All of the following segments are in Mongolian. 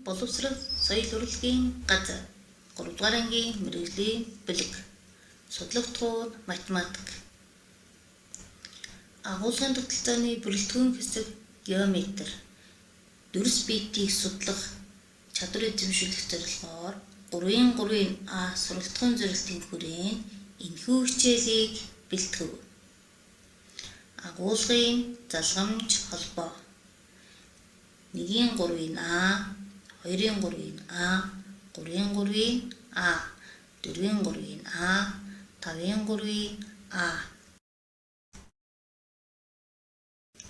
Боловсрол соёл урлагийн газар 3 дугаар ангийн мэргэжлийн бэлэг судлагдгуур математик агуулгын тогтолцооны бүрэлдэхүүн хэсэг геометр дүрс биетийг судлах чадвар эзэмшүүлэх зорилгоор 3-3-А сургалтын зорилтын хүрээнд энэхүү хичээлийг бэлтгэв. Агуулгын залгамж холбоо 1-3-А 2-3-А 3-3-А 4-3-А 5-3-А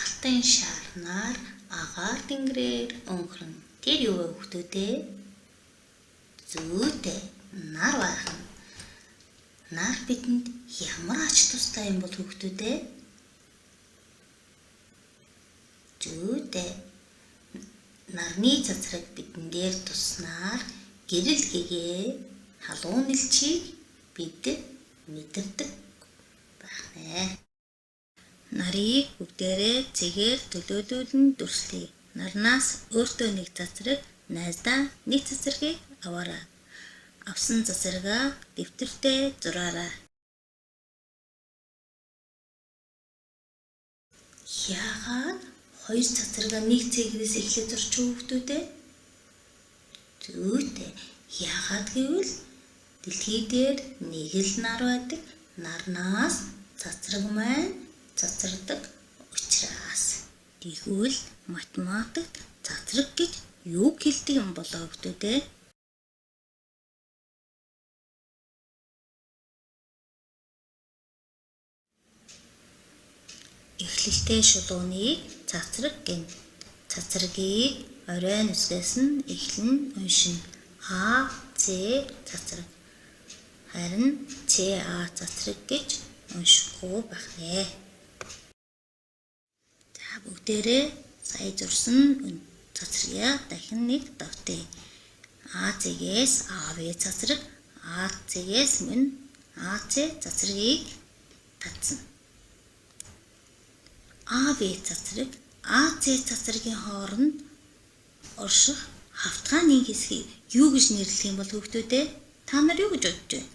алтан шарнаар агаар тэнгэрээр өнгөрөн тэр юу вэ хүүхдүүдээ? Зүйтэй нар байх нь. Нар бидэнд ямар ач тустай юм бол хүүхдүүдээ? Зүйтэй нарны цацраг бидэн дээр туснаар гэрэл гэгээ халуун нэлчийг бид мэдэрдэг байх нэ. Нарыг бүгдээрээ цэгээр төлөөлүүлэн дүрслэе. Нарнаас өөртөө нэг цацраг, найздаа нэг цацрагийг аваарай. Авсан цацрагаа дэвтэртээ зураарай. Яагаад хоёр цацрагаа нэг цэгээс эхлээд зурч хүүхдүүдээ? Зүйтэй. Яагаад гэвэл дэлхий дээр нэг л нар байдаг. Нарнаас цацраг маань цацардаг учраас. Тэгвэл математикт цацраг гэж юу хэлдэг юм болоо хүүхдүүдээ? Эхлэлтэй шулууныг цацраг гэнэ. Цацрагийг оройн үсгээс нь эхлэн уншина. А, С цацраг. Харин ЦА цацраг гэж уншихгүй байх нэ. За бүгдээрээ сая зурсан цацрагаа дахин нэг давтъя. АЦ-гээс АВ цацраг, АЦ-гээс мөн АЦ цацрагийг татсан. АВ цацраг, АЦ цацрагийн хооронд орших хавтгааны хэсгийг юу гэж нэрлэх юм бол хүүхдүүдээ? Та нар юу гэж бодож байна?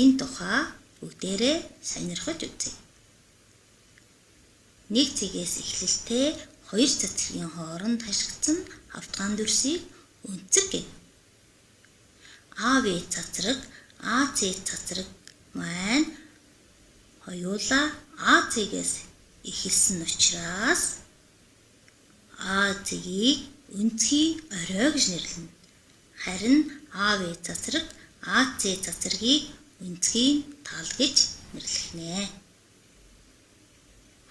Энэ тухай бүгдээрээ сонирхож үзье. Нэг цэгээс эхлэлтэй хоёр цацрагийн хооронд хашигдсан хавтгаан дүрсийг өнцөг гэнэ. АВ цацраг, АЦ цацраг маань хоёулаа АЦ-гээс эхэлсэн учраас АЦ-ийг өнцгийн орой гэж нэрлэнэ. Харин АВ цацраг, АЦ цацрагийг өнцгийн тал гэж нэрлэх нэ.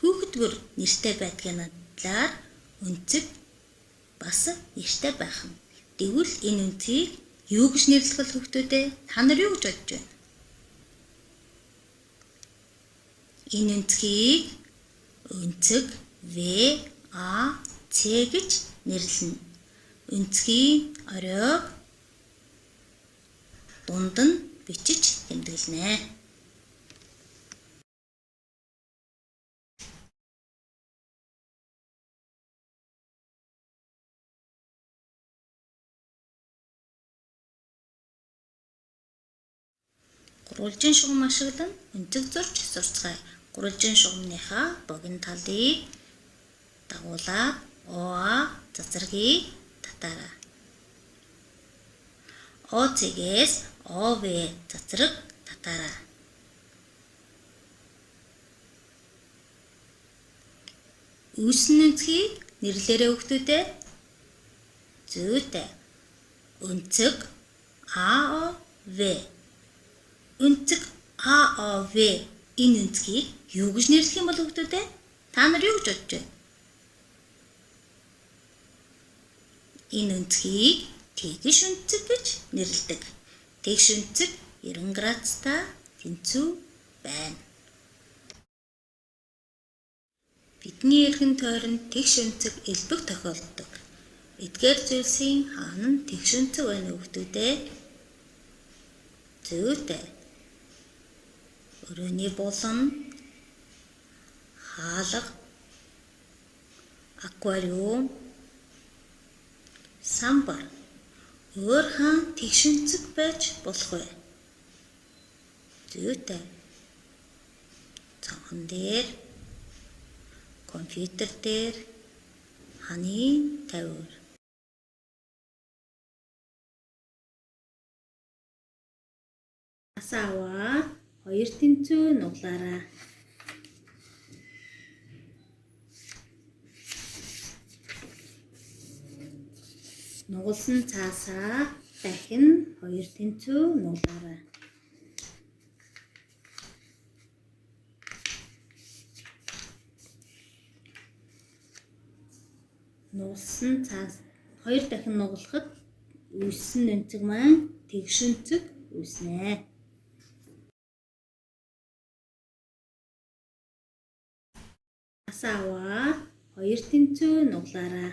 Хүүхэд бүр нэртэй байдгийн надлаар өнцөг бас нэртэй байх нь. Тэгвэл энэ өнцгийг юу гэж нэрлэх вэ хүүхдүүдээ? Та нар юу гэж бодож байна? Энэ өнцгийг өнцөг ВАЦ гэж нэрлэнэ. Өнцгийн оройг дунд нь бичиж тэмдэглэнэ. Гурвалжин шугам ашиглан өнцөг зурж сурцгаая. Гурвалжин шугамныхаа богино талыг дагуулад ОА цацрагийг татаарай. ОЦ-гээс ОВ цацраг татаарай. Үүссэн өнцгийг нэрлээрэй хүүхдүүдээ. Зүйтэй. Өнцөг АОВ. Өнцөг АОВ энэ өнцгийг юу гэж нэрлэх юм бол хүүхдүүдээ? Та нар юу гэж бодож байна? Энэ өнцгийг тэгш өнцөг гэж нэрлэдэг. Тэгш өнцөг 90 градустай тэнцүү байна. Бидний эргэн тойронд тэгш өнцөг элбэг тохиолддог. Эдгээр зүйлсийн хаана нь тэгш өнцөг байна вэ хүүхдүүдээ? Зүйтэй. Өрөөний булан, хаалга, аквариум, самбар. Өөр хаан тэгшинцэг байж болох вэ? Зүйтэй. Цонхон дээр, компьютер дээр, ханы тавиур. Асааваа хоёр тэнцүү нуглаарай. Нугалсан цаасаа дахин хоёр тэнцүү нуглаарай. Нугалсан цаас хоёр дахин нугалахад үүссэн өнцөг маань тэгшүнцэг үүснэ. Асааваа хоёр тэнцүү нуглаарай.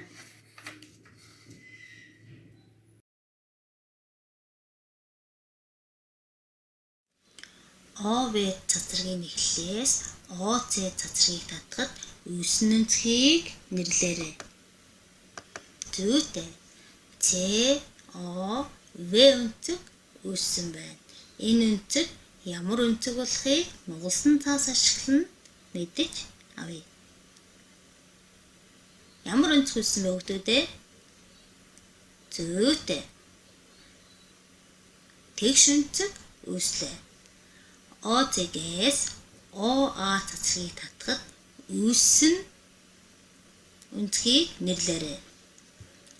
ОВ цацрагийн эхлэлээс ОЦ цацрыг татахад үүссэн өнцгийг нэрлээрэй. Зүйтэй. ЦОВ өнцөг үүссэн байна. Энэ өнцөг ямар өнцөг болохыг нугалсан цаас ашиглан мэдэж авъя. Ямар өнцөг үүссэн бэ хүүхдүүдээ? Зүйтэй. Тэгш өнцөг үүслээ. ОЦ-гээс ОА цацрыг татахад үүссэн өнцгийг нэрлээрэй.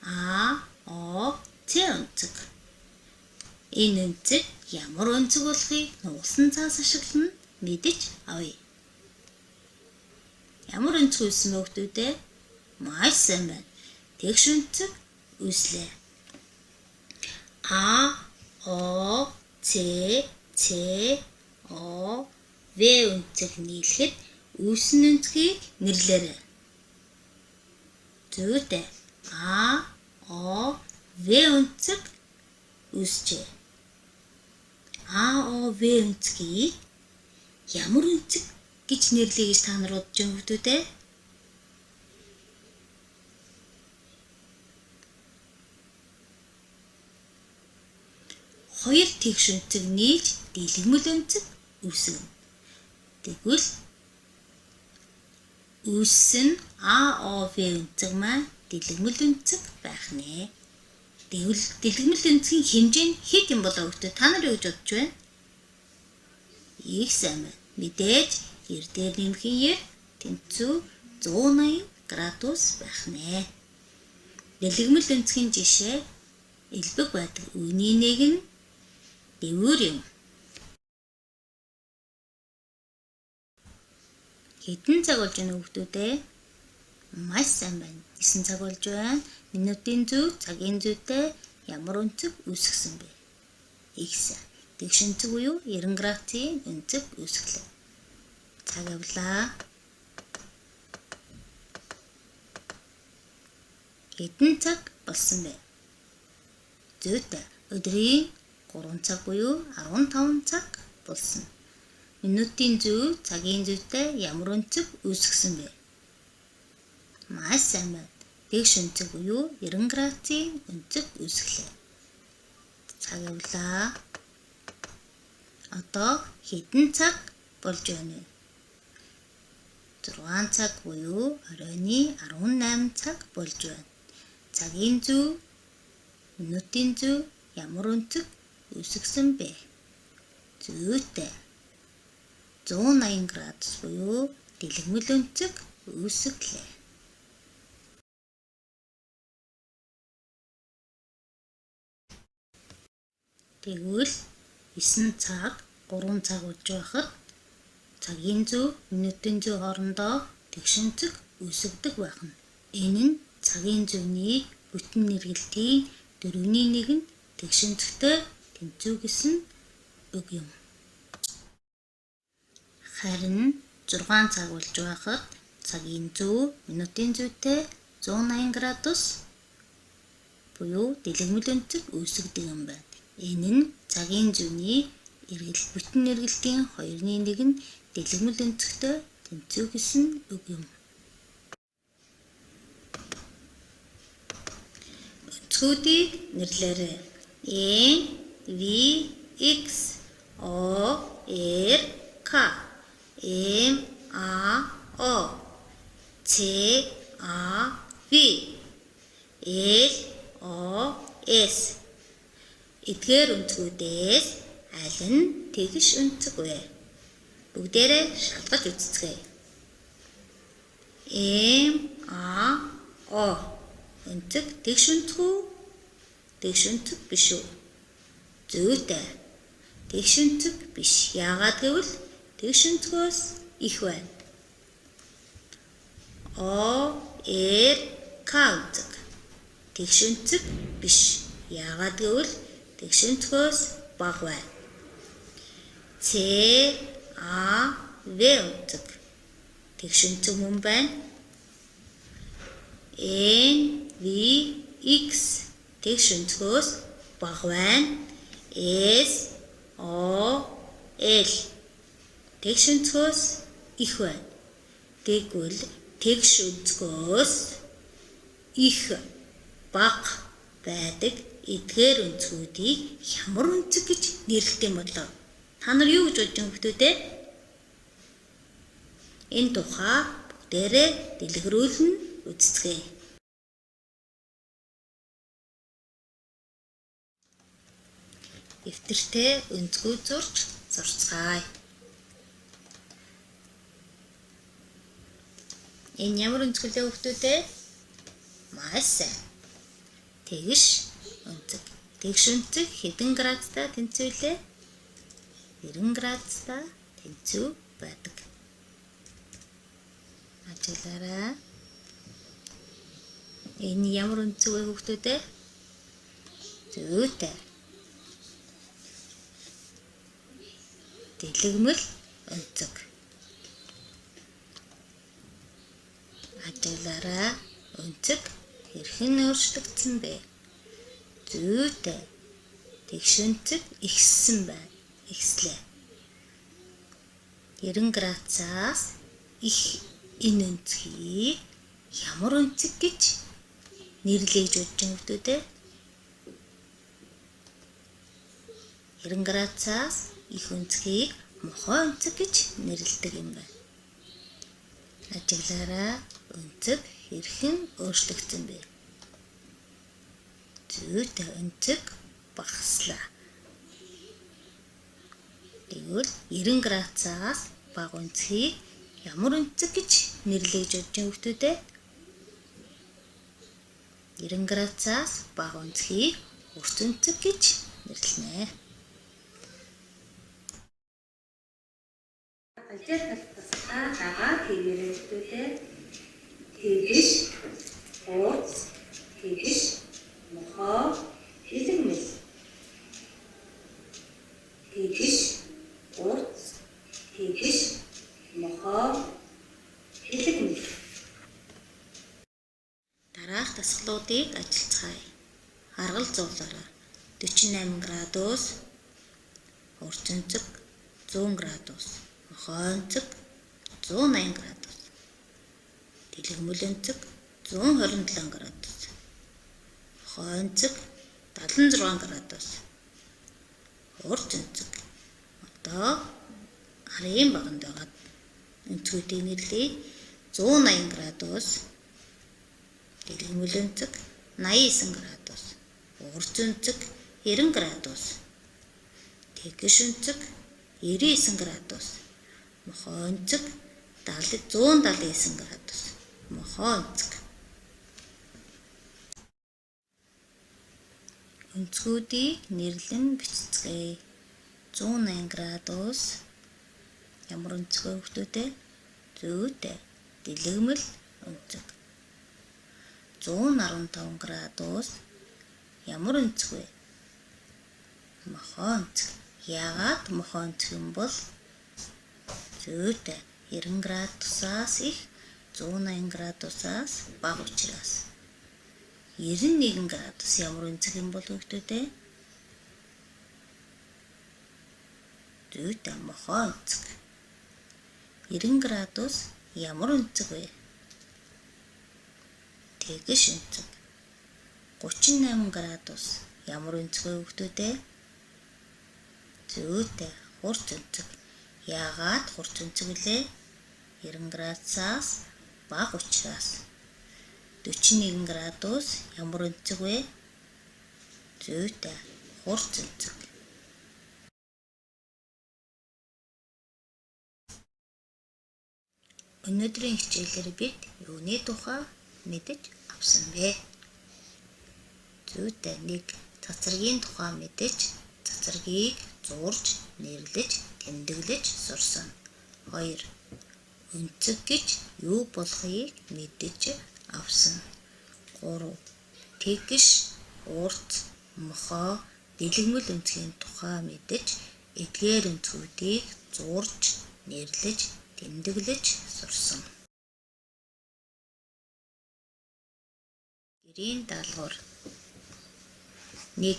АОЦ өнцөг. Энэ өнцөг ямар өнцөг болохыг нугалсан цаас ашиглан мэдэж авъя. Ямар өнцөг үүссэн бэ хүүхдүүдээ? Маш сайн байна. Тэгш өнцөг үүслээ. АОЦ ЦОВ өнцөг нийлэхэд үүссэн өнцгийг нэрлээрэй. Зүйтэй. АОВ өнцөг үүсчээ. АОВ өнцгийг ямар өнцөг гэж нэрлэе гэж та нар бодож байна хүүхдүүдээ? Хоёр тэгш өнцөг нийлж дэлгэмэл өнцөг үүсгэнэ. Тэгвэл үүссэн АОВ өнцөг маань дэлгэмэл өнцөг байх нэ. Тэгвэл дэлгэмэл өнцгийн хэмжээ нь хэд юм болоо хүүхдүүд? Та нар юу гэж бодож байна? Их сайн байна. Мэдээж эрдээр нэмхэн ер тэнцүү 180 градус байх нэ. Дэлгэмэл өнцгийн жишээ элбэг байдаг үний нэг нь дэвүүр юм. Хэдэн цаг болж байна хүүхдүүдээ? Маш сайн байна. 9 цаг болж байна. Минутын зүй, цагийн зүйтэй ямар өнцөг үүсгэсэн бэ? Их сайн. Тэгш өнцөг буюу 90 градусын өнцөг үүсгэлээ. Цаг явлаа. Хэдэн цаг болсон бэ? Зүйтэй. Өдрийн 3 цаг буюу 15 цаг болсон. Минутын зүй, цагийн зүйтэй ямар өнцөг үүсгэсэн бэ? Маш сайн байна. Тэгш өнцөг буюу 90 градусын өнцөг үүсгэлээ. Цаг явлаа. Одоо хэдэн цаг болж байна вэ? 6 цаг буюу оройны 18 цаг болж байна. Цагийн зүй, минутын зүй ямар өнцөг үүсгэсэн бэ? Зүйтэй. 180 градус буюу дэлгэмэл өнцөг үүсгэлээ. Тэгвэл 9 цаг 3 цаг болж байхад цагийн зүй, минутын зүй хоорондоо тэгш өнцөг үүсгдэг байх нь. Энэ нь цагийн зүйний бүтэн нэргэлтийн 4/1 нь тэгш өнцөгтэй тэнцүү гэсэн үг юм. Харин 6 цаг болж байхад цагийн зүй, минутын зүйтэй 180 градус буюу дэлгэмэл өнцөг үүсгдэг юм байна. Энэ нь цагийн зүйний бүтэн нэргэлтийн 2/1 нь дэлгэмэл өнцөгтэй тэнцүү гэсэн үг юм. Өнцгүүдийг нэрлээрэй. N, V, X, O, R, K, M, A, O, C, A, V, L, O, S. Эдгээр өнцгүүдээс аль нь тэгш өнцөг вэ? Бүгдээрээ шалгаж үзцгээе. M, A, O өнцөг тэгш өнцөг үү? Тэгш өнцөг биш үү? Зүйтэй. Тэгш өнцөг биш. Яагаад гэвэл тэгш өнцгөөс их байна. O, R, K өнцөг. Тэгш өнцөг биш. Яагаад гэвэл тэгш өнцгөөс бага байна. C, A, V өнцөг. Тэгш өнцөг мөн байна. N, V, X тэгш өнцгөөс бага байна. S, O, L тэгш өнцгөөс их байна. Тэгвэл тэгш өнцгөөс их бага байдаг эдгээр өнцгүүдийг ямар өнцөг гэж нэрлэдэг юм болов? Та нар юу гэж бодож байгаа хүмүүстээ? Энэ тухай бүгдээрээ дэлгэрүүлэн үзцгээе. Дэвтэртээ өнцгүүд зурж сурцгаая. Энэ ямар өнцгөлөө хүмүүстээ? Маш сайн. Тэгш өнцөг. Тэгш өнцөг хэдэн градустай тэнцвэлээ? 90 градустай тэнцвэр байдаг. Ажиглаарай. Энэ ямар өнцөг вэ хүмүүстээ? Зүйтэй. Дэлгэмэл өнцөг. Ажиглаарай. Өнцөг хэрхэн өөрчлөгдсөн бэ? Зүйтэй. Тэгш өнцөг ихссэн байна. Ихслээ. 90 градусаас их энэ өнцгийг ямар өнцөг гэж нэрлэе гэж бодож байгаа хүмүүстээ? 90 градусаас их өнцгийг мохой өнцөг гэж нэрлэдэг юм байна. Ажиглаарай. Өнцөг хэрхэн өөрчлөгдсөн бэ? Зүйтэй өнцөг багаслаа. Тэгвэл 90 градусаас бага өнцгийг ямар өнцөг гэж нэрлэе гэж бодож байгаа хүмүүстээ? 90 градусаас бага өнцгийг урт өнцөг гэж нэрлэнэ. Ажил тасалгаа дагаад хийгээрэй хүмүүстээ. Тэгш, хурц, тэгш, мохоо, дэлгэмэл. Тэгш, хурц, тэгш, мохоо, дэлгэмэл. Дараах дасгалуудыг ажиллацгаая. Харгал зуулаарай. 48 градус, хурц өнцөг 100 градус, мохоо өнцөг 180 градус, дэлгэмэл өнцөг 127 градус, мохоо өнцөг 76 градус, хурц өнцөг одоо арын баганд байгаа өнцгүүдийг нэрлэе. 180 градус, дэлгэмэл өнцөг 89 градус, хурц өнцөг 90 градус, тэгш өнцөг 99 градус, мохоо өнцөг 179 градус, мохоо өнцөг. Өнцгүүдийг нэрлэн бичцгээе. 180 градус ямар өнцөг вэ хүмүүстээ? Зүйтэй. Дэлгэмэл өнцөг. 115 градус ямар өнцөг вэ? Мохоо өнцөг. Яагаад мохоо өнцөг юм бол? Зүйтэй. 90 градусаас их 180 градусаас бага учраас. 91 градус ямар өнцөг юм бол хүмүүстээ? Зүйтэй. Мохоо өнцөг. 90 градус ямар өнцөг вэ? Тэгш өнцөг. 38 градус. Ямар өнцгөө хүүхдүүд ээ? Зүйтэй хурц өнцөг. Яагаад хурц өнцөг вүлээ? 90 градусаас бага учраас. 41 градус ямар өнцөг вэ? Зүйтэй хурц өнцөг. Өнөөдрийн хичээлээр бид юуны тухай мэдэж авсан бэ? Зүйтэй 1. Цацрагийн тухай мэдэж, цацрагийг зурж, нэрлэж, тэмдэглэж сурсан. 2. Өнцөг гэж юу болохыг мэдэж авсан. 3. Тэгш, урт, мохоо, дэлгэмэл өнцгийн тухай мэдэж, эдгээр өнцгүүдийг зурж, нэрлэж, тэмдэглэж сурсан. Гэрийн даалгавар 1.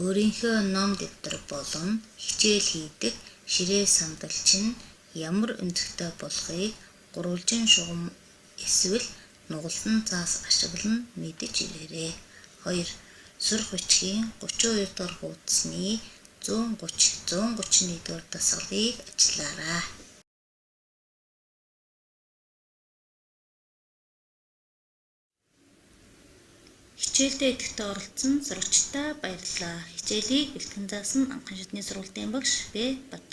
Өөрийнхөө ном дэвтэр болон хичээл хийдэг ширээ сандалч нь ямар өнцгтэй болохыг гурвалжин шугам эсвэл нугалсан цаас ашиглан мэдэж ирээрэй. 2. Сурах бичгийн 32 дахь хуудасны 131 дугаар дасгалыг ажиллаарай. Хичээлдээ идэвхтэй оролцсон сурагчдаа баярлалаа. Хичээлийг бэлтгэн заасан анхан шатны сургуулийн багш Б. Бат